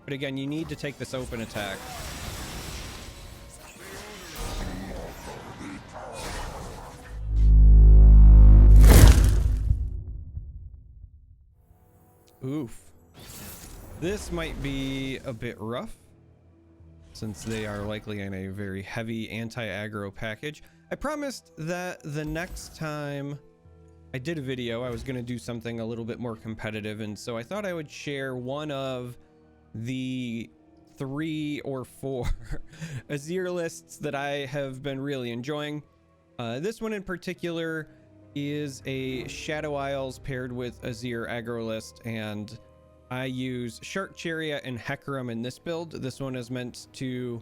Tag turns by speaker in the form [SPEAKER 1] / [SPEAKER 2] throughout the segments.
[SPEAKER 1] But again, you need to take this open attack. Oof. This might be a bit rough, since they are likely in a very heavy anti-aggro package. I promised that the next time I did a video, I was going to do something a little bit more competitive, and so I thought I would share one of the 3 or 4 Azir lists that I have been really enjoying. This one in particular is a Shadow Isles paired with Azir aggro list, and I use Shark Chariot and Hecarim in this build. This one is meant to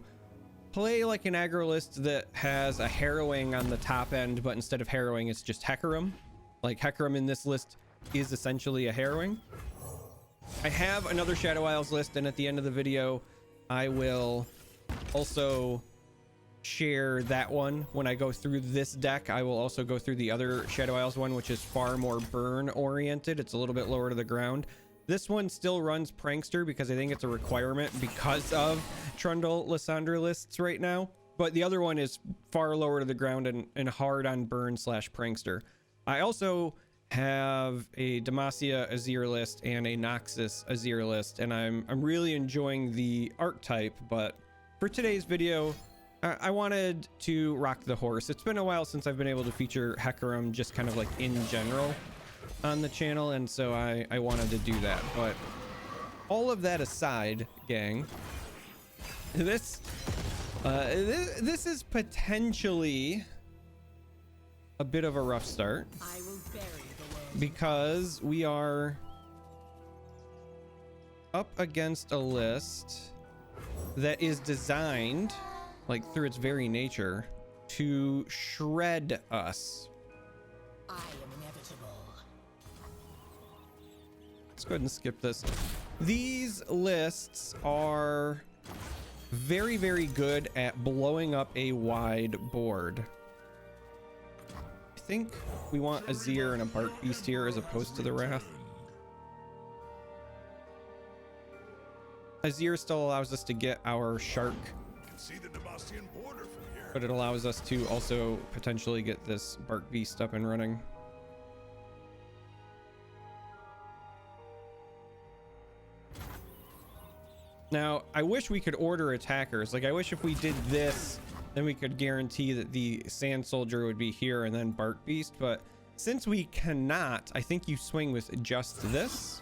[SPEAKER 1] play like an aggro list that has a harrowing on the top end, but instead of harrowing, it's just Hecarim. Like Hecarim in this list is essentially a harrowing. I have another Shadow Isles list, and at the end of the video, I will also share that one. When I go through this deck, I will also go through the other Shadow Isles one, which is far more burn oriented. It's a little bit lower to the ground. This one still runs Prankster because I think it's a requirement because of Trundle Lysandra lists right now. But the other one is far lower to the ground and hard on burn / Prankster. I also have a Demacia Azir list and a Noxus Azir list, and I'm really enjoying the archetype. But for today's video, I wanted to rock the horse. It's been a while since I've been able to feature Hecarim just kind of like in general on the channel, and so I wanted to do that. But all of that aside, gang, this is potentially a bit of a rough start because we are up against a list that is designed, like through its very nature, to shred us. I am inevitable. Let's go ahead and skip this. These lists are very, very good at blowing up a wide board. I think we want Azir and a Bark Beast here as opposed to the Wrath. Azir still allows us to get our Shark, but it allows us to also potentially get this Bark Beast up and running. Now, I wish we could order attackers. Like, I wish if we did this, then we could guarantee that the Sand Soldier would be here and then Bark Beast. But since we cannot, I think you swing with just this.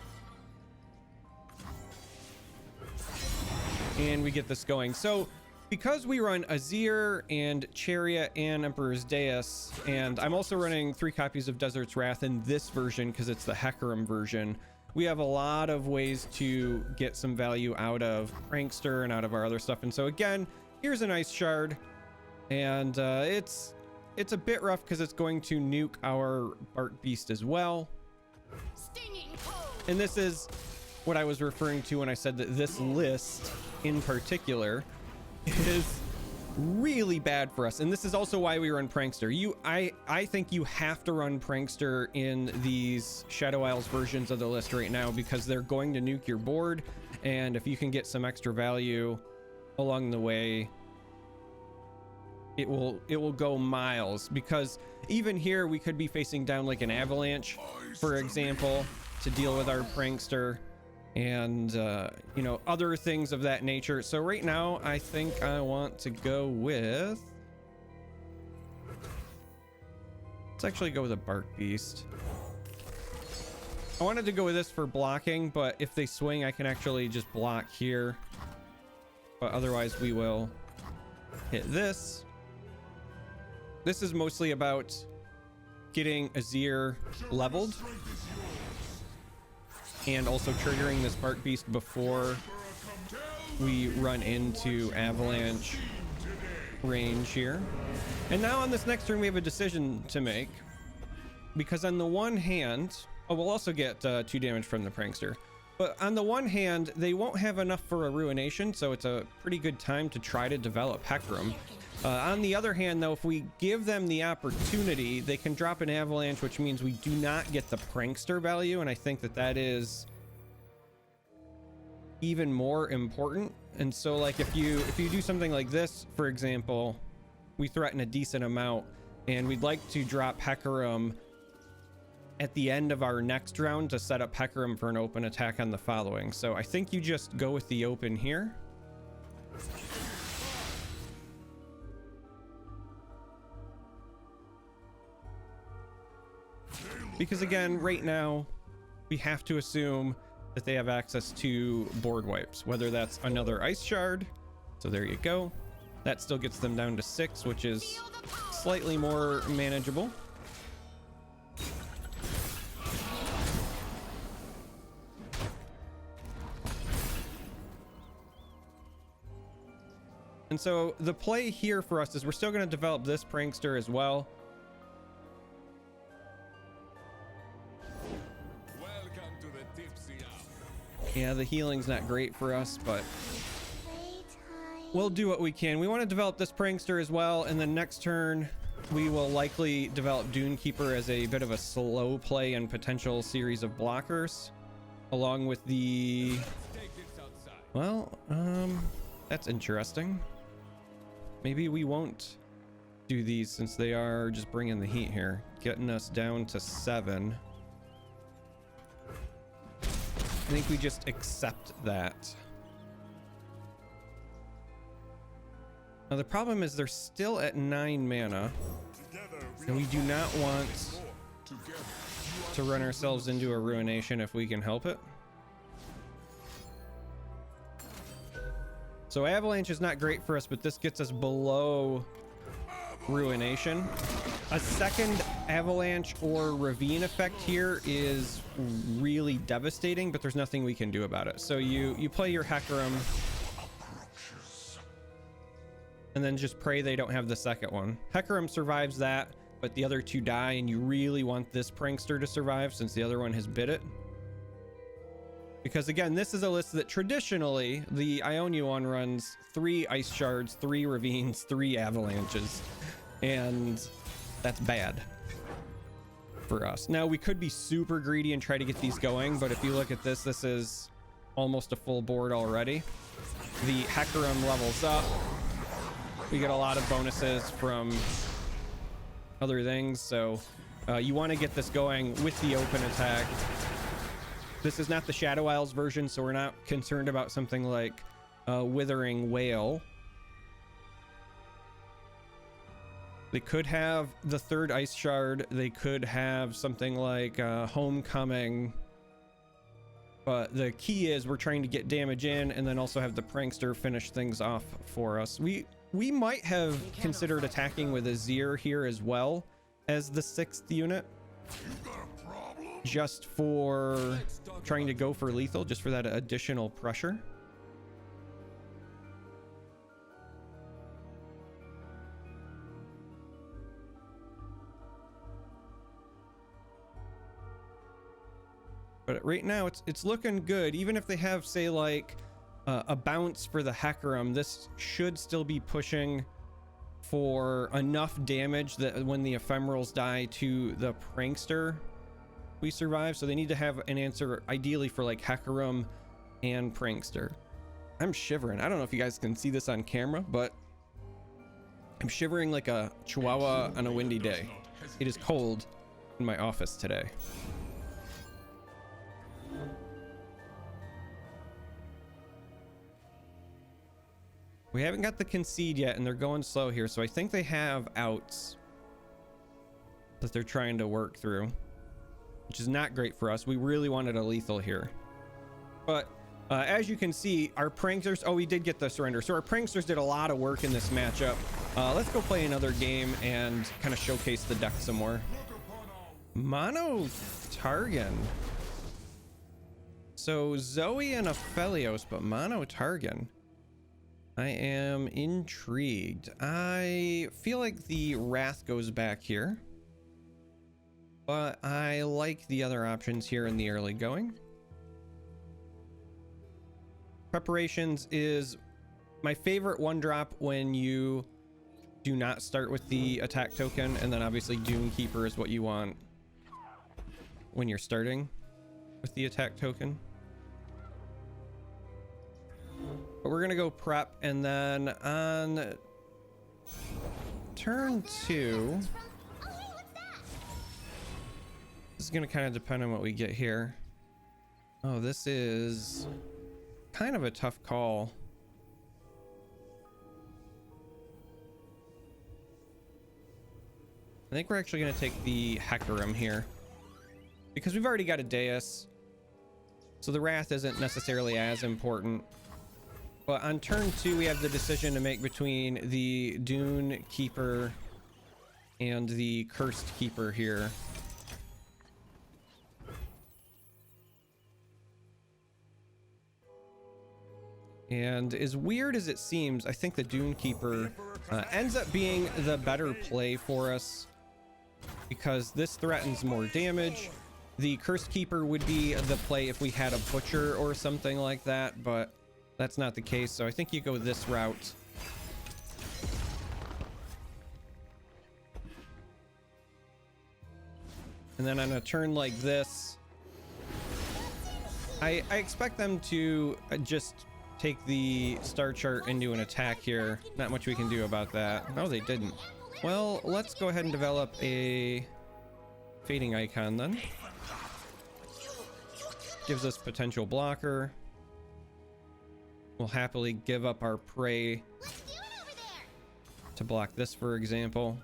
[SPEAKER 1] And we get this going. So because we run Azir and Chariot and Emperor's Deus, and I'm also running 3 copies of Desert's Wrath in this version because it's the Hecarim version, we have a lot of ways to get some value out of Prankster and out of our other stuff. And so again, here's a nice shard, and it's a bit rough because it's going to nuke our Bark Beast as well. And this is what I was referring to when I said that this list in particular is really bad for us. And this is also why we run Prankster. I think you have to run Prankster in these Shadow Isles versions of the list right now because they're going to nuke your board, and if you can get some extra value along the way, it will go miles. Because even here we could be facing down like an Avalanche, for example, to deal with our Prankster, and you know, other things of that nature. So right now I think I want to go with, let's actually go with a Bark Beast. I wanted to go with this for blocking, but if they swing I can actually just block here, but otherwise we will hit this. This is mostly about getting Azir leveled and also triggering this Bark Beast before we run into Avalanche range here. And now on this next turn we have a decision to make, because on the one hand, we'll also get 2 damage from the Prankster, but on the one hand they won't have enough for a Ruination, so it's a pretty good time to try to develop Hecarim. On the other hand though, if we give them the opportunity, they can drop an Avalanche, which means we do not get the Prankster value, and I think that that is even more important. And so like if you do something like this, for example, we threaten a decent amount and we'd like to drop Hecarim at the end of our next round to set up Hecarim for an open attack on the following. So I think you just go with the open here. Because again, right now, we have to assume that they have access to board wipes, whether that's another ice shard. So there you go. That still gets them down to 6, which is slightly more manageable. And so the play here for us is we're still going to develop this prankster as well.
[SPEAKER 2] Welcome to the tipsy hour.
[SPEAKER 1] Yeah, the healing's not great for us, but we'll do what we can. We want to develop this prankster as well, and then next turn we will likely develop Dunekeeper as a bit of a slow play and potential series of blockers, along with the... Well, that's interesting. Maybe we won't do these since they are just bringing the heat here, getting us down to 7. I think we just accept that. Now the problem is they're still at 9 mana, and we do not want to run ourselves into a ruination if we can help it. So Avalanche is not great for us, but this gets us below ruination. A second Avalanche or Ravine effect here is really devastating, but there's nothing we can do about it. So you play your Hecarim and then just pray they don't have the second one. Hecarim survives that, but the other 2 die, and you really want this prankster to survive since the other one has bit it. Because again, this is a list that traditionally the Ionia one runs 3 ice shards, 3 ravines, 3 avalanches, and that's bad for us. Now we could be super greedy and try to get these going, but if you look at this, this is almost a full board already. The Hecarim levels up. We get a lot of bonuses from other things, so you want to get this going with the open attack. This is not the Shadow Isles version, so we're not concerned about something like Withering Whale. They could have the 3rd Ice Shard. They could have something like Homecoming. But the key is we're trying to get damage in and then also have the Prankster finish things off for us. We might have considered attacking with Azir here as well as the 6th unit. Just for trying to go for lethal, just for that additional pressure. But right now it's looking good. Even if they have, say, like a bounce for the Hecarim, this should still be pushing for enough damage that when the ephemerals die to the prankster, we survive. So they need to have an answer ideally for like Hecarim and prankster. I'm shivering. I don't know if you guys can see this on camera, but I'm shivering like a chihuahua on a windy day. It is cold in my office today. We haven't got the concede yet, and they're going slow here, so I think they have outs that they're trying to work through, which is not great for us. We really wanted a lethal here. But as you can see, our pranksters... Oh, we did get the surrender. So our pranksters did a lot of work in this matchup. Let's go play another game and kind of showcase the deck some more. Mono Targan. So Zoe and Aphelios, but Mono Targan. I am intrigued. I feel like the Wrath goes back here, but I like the other options here in the early going. Preparations is my favorite one drop when you do not start with the attack token, and then obviously Dunekeeper is what you want when you're starting with the attack token. But we're gonna go prep, and then on turn 2, this is gonna kind of depend on what we get here. Oh, this is kind of a tough call. I think we're actually going to take the Hecarim here because we've already got a Deus, so the Wrath isn't necessarily as important. But on turn 2, we have the decision to make between the Dune Keeper and the Cursed Keeper here. And as weird as it seems, I think the Dune Keeper ends up being the better play for us because this threatens more damage. The Cursed Keeper would be the play if we had a Butcher or something like that, but that's not the case, so I think you go this route. And then on a turn like this, I expect them to just take the star chart into an attack here. Not much we can do about that. No, they didn't. Well, let's go ahead and develop a fading icon then. Gives us potential blocker. We'll happily give up our prey to block this, for example.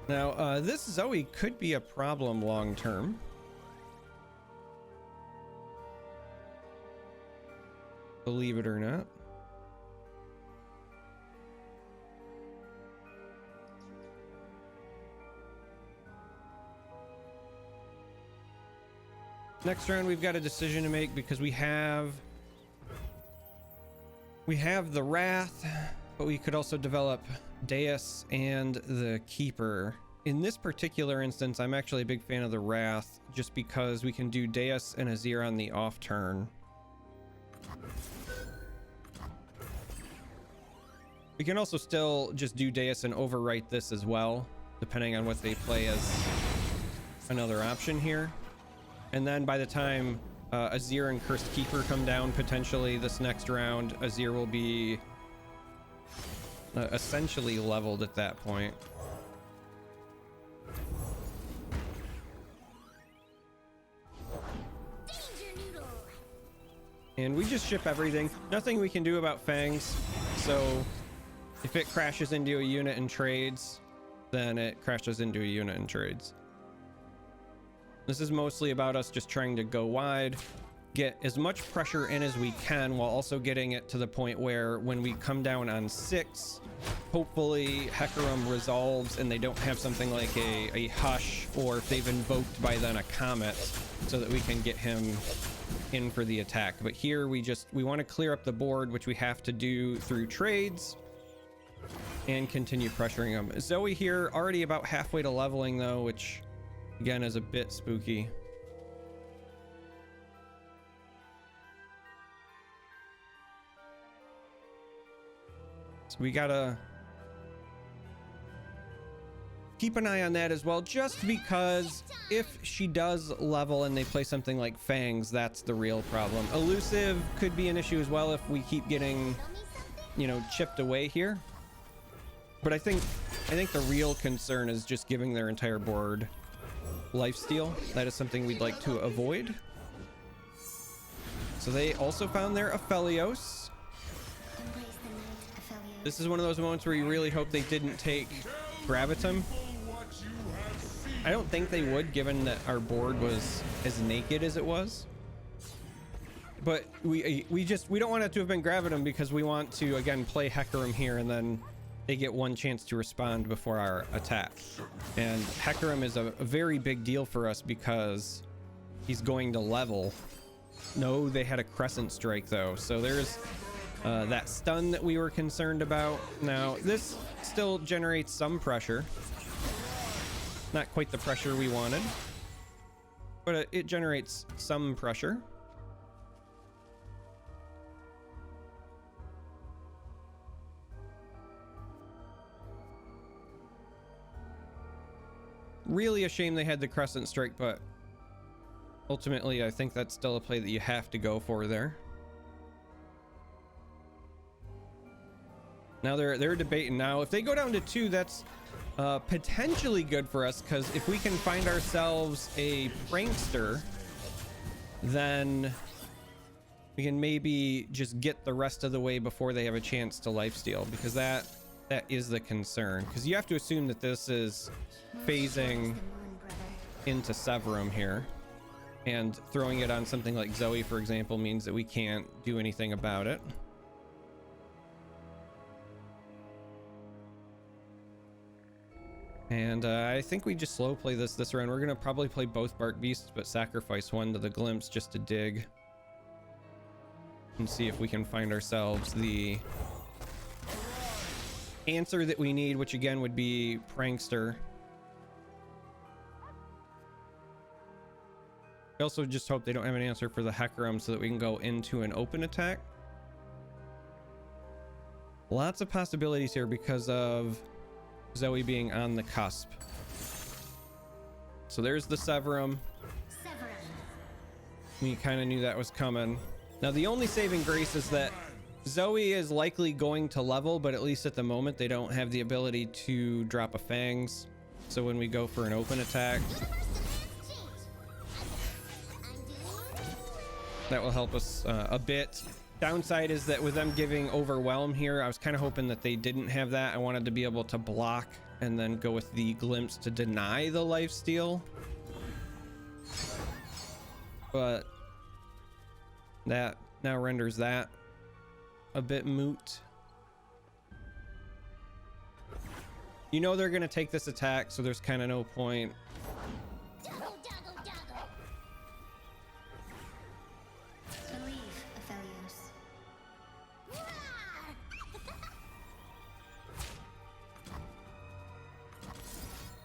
[SPEAKER 1] Now, this Zoe could be a problem long term. Believe it or not. Next round, we've got a decision to make because we have the Wrath, but we could also develop Deus and the Keeper. In this particular instance, I'm actually a big fan of the Wrath just because we can do Deus and Azir on the off turn. We can also still just do Deus and overwrite this as well, depending on what they play as another option here. And then by the time Azir and Cursed Keeper come down potentially this next round, Azir will be essentially leveled at that point. And we just ship everything. Nothing we can do about Fangs, so if it crashes into a unit and trades, then it crashes into a unit and trades. This is mostly about us just trying to go wide, get as much pressure in as we can while also getting it to the point where when we come down on 6, hopefully Hecarim resolves and they don't have something like a Hush, or if they've invoked by then a Comet, so that we can get him in for the attack. But here we want to clear up the board, which we have to do through trades and continue pressuring them. Zoe here already about halfway to leveling though, which again is a bit spooky. So we gotta keep an eye on that as well, just because if she does level and they play something like Fangs, that's the real problem. Elusive could be an issue as well if we keep getting, you know, chipped away here. But I think the real concern is just giving their entire board lifesteal. That is something we'd like to avoid. So they also found their Aphelios. This is one of those moments where you really hope they didn't take Gravitum. I don't think they would, given that our board was as naked as it was. But we don't want it to have been Gravitum because we want to again play Hecarim here, and then they get one chance to respond before our attack. And Hecarim is a very big deal for us because he's going to level. No, they had a Crescent Strike though, so there's that stun that we were concerned about. Now this still generates some pressure, not quite the pressure we wanted, but it generates some pressure. Really a shame they had the Crescent Strike, but Ultimately, I think that's still a play that you have to go for there. Now they're debating. Now, if they go down to 2, that's potentially good for us, because if we can find ourselves a prankster, then we can maybe just get the rest of the way before they have a chance to lifesteal, because that is the concern. Because you have to assume that this is phasing into Severum here, and throwing it on something like Zoe, for example, means that we can't do anything about it. And I think we just slow play this round. We're gonna probably play both Bark Beasts, but sacrifice one to the Glimpse just to dig and see if we can find ourselves the answer that we need, which again would be Prankster. I also just hope they don't have an answer for the Hecarim so that we can go into an open attack. Lots of possibilities here because of Zoe being on the cusp. So there's the Severum. We kind of knew that was coming. Now the only saving grace is that Zoe is likely going to level, but at least at the moment they don't have the ability to drop a Fangs. So when we go for an open attack, that will help us a bit. Downside is that with them giving Overwhelm here, I was kind of hoping that they didn't have that. I wanted to be able to block and then go with the Glimpse to deny the lifesteal. But that now renders that a bit moot. You know they're going to take this attack, so there's kind of no point.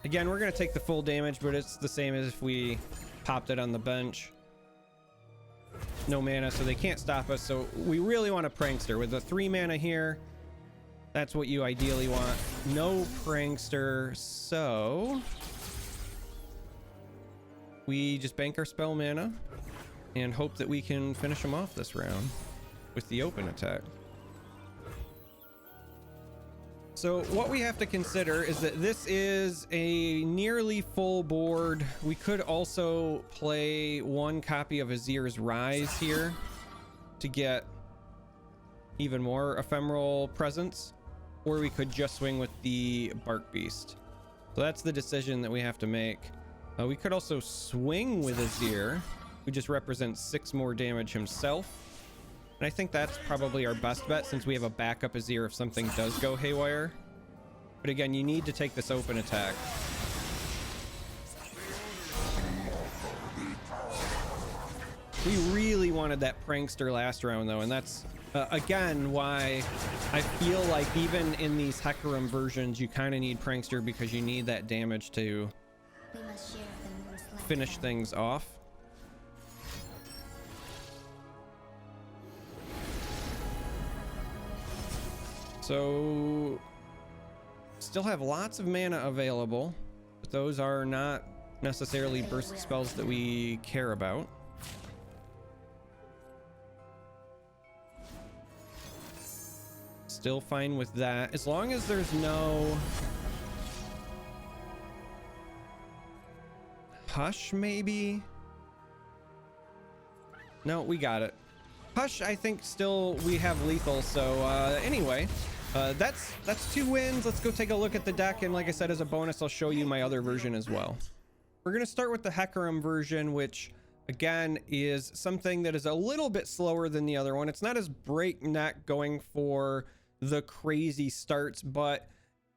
[SPEAKER 1] Again, we're going to take the full damage, but it's the same as if we popped it on the bench. No mana, so they can't stop us. So we really want a Prankster. With the 3 mana here, that's what you ideally want. No Prankster, so we just bank our spell mana and hope that we can finish them off this round with the open attack. So what we have to consider is that this is a nearly full board. We could also play 1 copy of Azir's Rise here to get even more ephemeral presence, or we could just swing with the Bark Beast. So that's the decision that we have to make. We could also swing with Azir, who just represents 6 more damage himself. And I think that's probably our best bet since we have a backup Azir if something does go haywire. But again, you need to take this open attack. We really wanted that Prankster last round though, and that's again why I feel like even in these Hecarim versions you kind of need Prankster, because you need that damage to finish things off. So still have lots of mana available, but those are not necessarily burst spells that we care about. Still fine with that as long as there's no Hush. Maybe no, we got it. Hush, I think still we have lethal. So anyway, that's 2 wins. Let's go take a look at the deck, and like I said, as a bonus I'll show you my other version as well. We're gonna start with the Hecarim version, which again is something that is a little bit slower than the other one. It's not as breakneck going for the crazy starts, but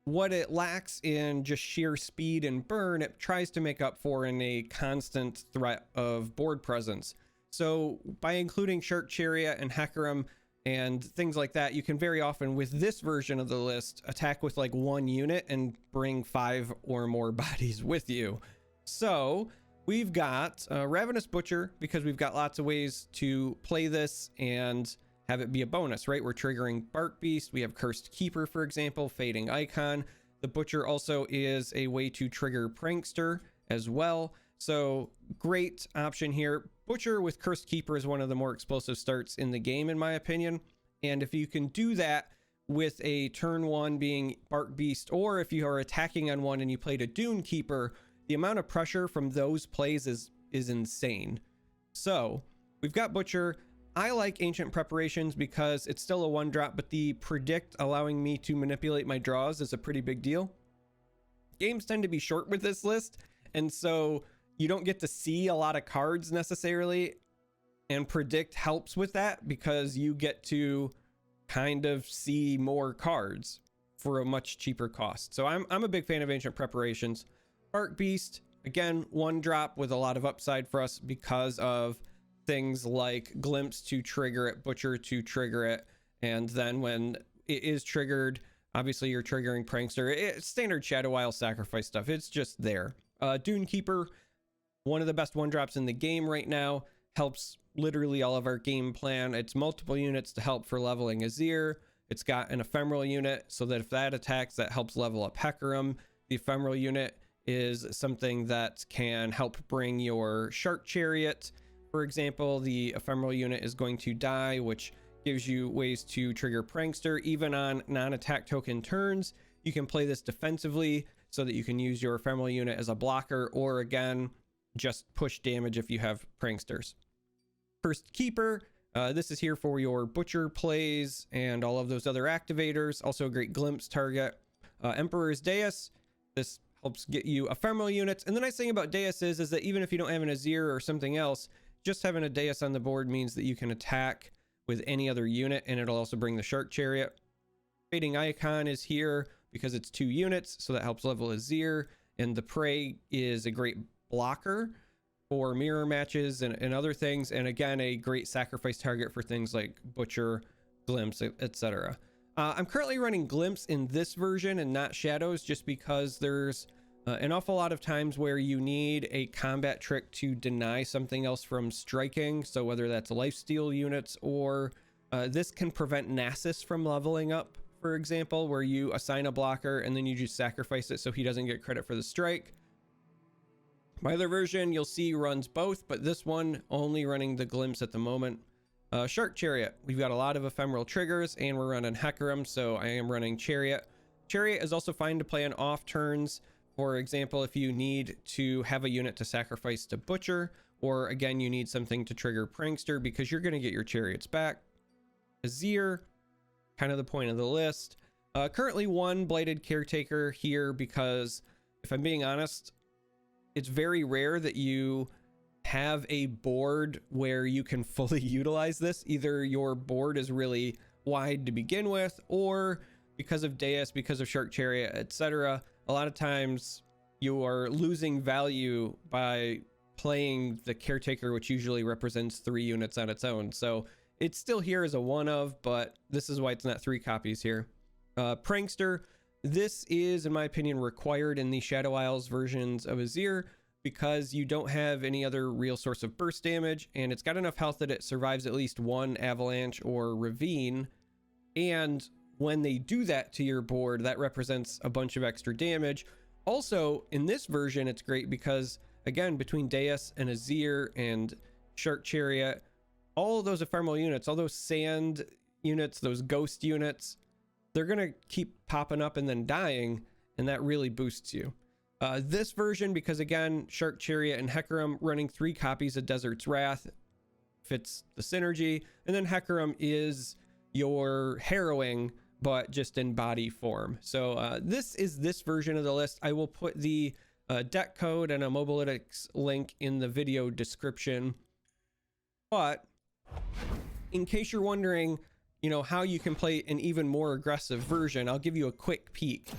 [SPEAKER 1] what it lacks in just sheer speed and burn, it tries to make up for in a constant threat of board presence. So by including Shark Chariot and Hecarim and things like that, you can very often with this version of the list attack with like 1 unit and bring 5 or more bodies with you. So we've got Ravenous Butcher because we've got lots of ways to play this and have it be a bonus, right? We're triggering Bark Beast. We have Cursed Keeper, for example, Fading Icon. The Butcher also is a way to trigger Prankster as well. So great option here. Butcher with Cursed Keeper is one of the more explosive starts in the game, in my opinion. And if you can do that with a turn 1 being Bark Beast, or if you are attacking on one and you played a Dune Keeper, the amount of pressure from those plays is insane. So we've got Butcher. I like Ancient Preparations because it's still a 1-drop, but the Predict allowing me to manipulate my draws is a pretty big deal. Games tend to be short with this list, and so you don't get to see a lot of cards necessarily, and Predict helps with that because you get to kind of see more cards for a much cheaper cost. So I'm a big fan of Ancient Preparations. Bark Beast, again, 1-drop with a lot of upside for us because of things like Glimpse to trigger it, Butcher to trigger it, and then when it is triggered, obviously you're triggering Prankster. It's standard Shadow Isle sacrifice stuff. It's just there. Dune Keeper, one of the best 1-drops in the game right now, helps literally all of our game plan. It's multiple units to help for leveling Azir. It's got an ephemeral unit so that if that attacks, that helps level up Hecarim. The ephemeral unit is something that can help bring your Shark Chariot. For example, the ephemeral unit is going to die, which gives you ways to trigger Prankster. Even on non-attack token turns, you can play this defensively so that you can use your ephemeral unit as a blocker, or again, just push damage if you have Pranksters. Cursed Keeper, this is here for your Butcher plays and all of those other activators. Also a great Glimpse target. Emperor's Deus, this helps get you ephemeral units. And the nice thing about Deus is that even if you don't have an Azir or something else, just having a Deus on the board means that you can attack with any other unit, and it'll also bring the Shark Chariot. Fading Icon is here because it's 2 units, so that helps level Azir. And the Prey is a great blocker for mirror matches and other things, and again, a great sacrifice target for things like Butcher, Glimpse, etc. I'm currently running Glimpse in this version and not Shadows, just because there's an awful lot of times where you need a combat trick to deny something else from striking. So whether that's lifesteal units, or this can prevent Nasus from leveling up, for example, where you assign a blocker and then you just sacrifice it so he doesn't get credit for the strike. My other version you'll see runs both, but this one only running the Glimpse at the moment. Shark Chariot, we've got a lot of ephemeral triggers and we're running Hecarim, so I am running Chariot. Chariot is also fine to play on off turns. For example, if you need to have a unit to sacrifice to Butcher, or again, you need something to trigger Prankster because you're going to get your Chariots back. Azir, kind of the point of the list. Currently 1 Bladed Caretaker here because, if I'm being honest, it's very rare that you have a board where you can fully utilize this. Either your board is really wide to begin with, or because of Deus, because of Shark Chariot, etc., a lot of times you are losing value by playing the Caretaker, which usually represents 3 units on its own. So it's still here as a 1 of, but this is why it's not 3 copies here. Prankster, this is, in my opinion, required in the Shadow Isles versions of Azir because you don't have any other real source of burst damage, and it's got enough health that it survives at least 1 avalanche or ravine. And when they do that to your board, that represents a bunch of extra damage. Also, in this version, it's great because, again, between Deus and Azir and Shark Chariot, all of those ephemeral units, all those sand units, those ghost units, they're going to keep popping up and then dying, and that really boosts you. This version, because again, Shark Chariot and Hecarim running 3 copies of Desert's Wrath fits the synergy, and then Hecarim is your harrowing, but just in body form. So this is this version of the list. I will put the deck code and a Mobalytics link in the video description. But in case you're wondering, you know, how you can play an even more aggressive version, I'll give you a quick peek.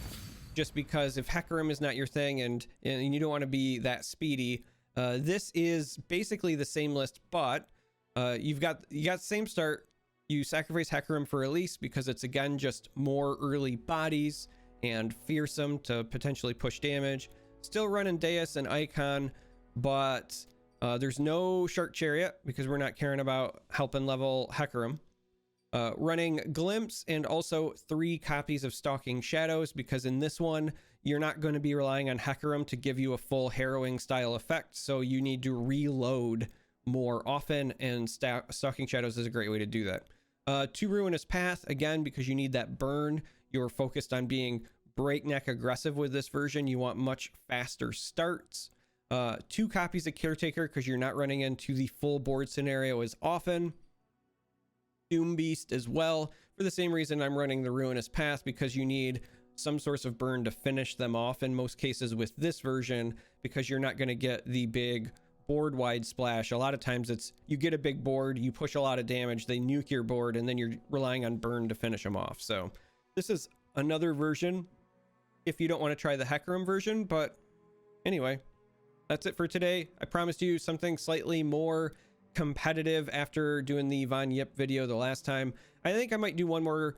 [SPEAKER 1] Just because if Hecarim is not your thing and you don't want to be that speedy, this is basically the same list, but you got the same start. You sacrifice Hecarim for release because it's again just more early bodies and fearsome to potentially push damage. Still running Deus and Icon, but there's no Shark Chariot because we're not caring about helping level Hecarim. running Glimpse and also 3 copies of Stalking Shadows, because in this one, you're not going to be relying on Hecarim to give you a full harrowing style effect, so you need to reload more often, and Stalking Shadows is a great way to do that. 2 Ruinous Path, again, because you need that burn. You're focused on being breakneck aggressive with this version. You want much faster starts. 2 copies of Caretaker, because you're not running into the full board scenario as often. Doom Beast as well, for the same reason I'm running the Ruinous Path, because you need some source of burn to finish them off in most cases with this version, because you're not going to get the big board wide splash. A lot of times it's you get a big board, you push a lot of damage, they nuke your board, and then you're relying on burn to finish them off. So this is another version if you don't want to try the Hecarim version. But anyway, that's it for today. I promised you something slightly more competitive after doing the Von Yip video the last time. I think I might do one more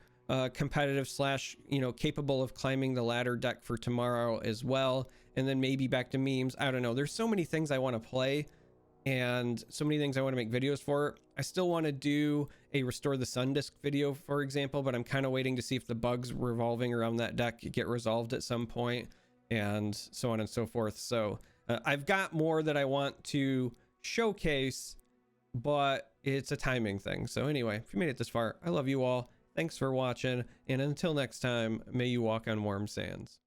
[SPEAKER 1] competitive slash, you know, capable of climbing the ladder deck for tomorrow as well, and then maybe back to memes. I don't know, there's so many things I want to play and so many things I want to make videos for. I still want to do a Restore the Sun Disk video, for example, but I'm kind of waiting to see if the bugs revolving around that deck get resolved at some point, and so on and so forth. So I've got more that I want to showcase, but it's a timing thing. So anyway, if you made it this far, I love you all. Thanks for watching, and until next time, may you walk on warm sands.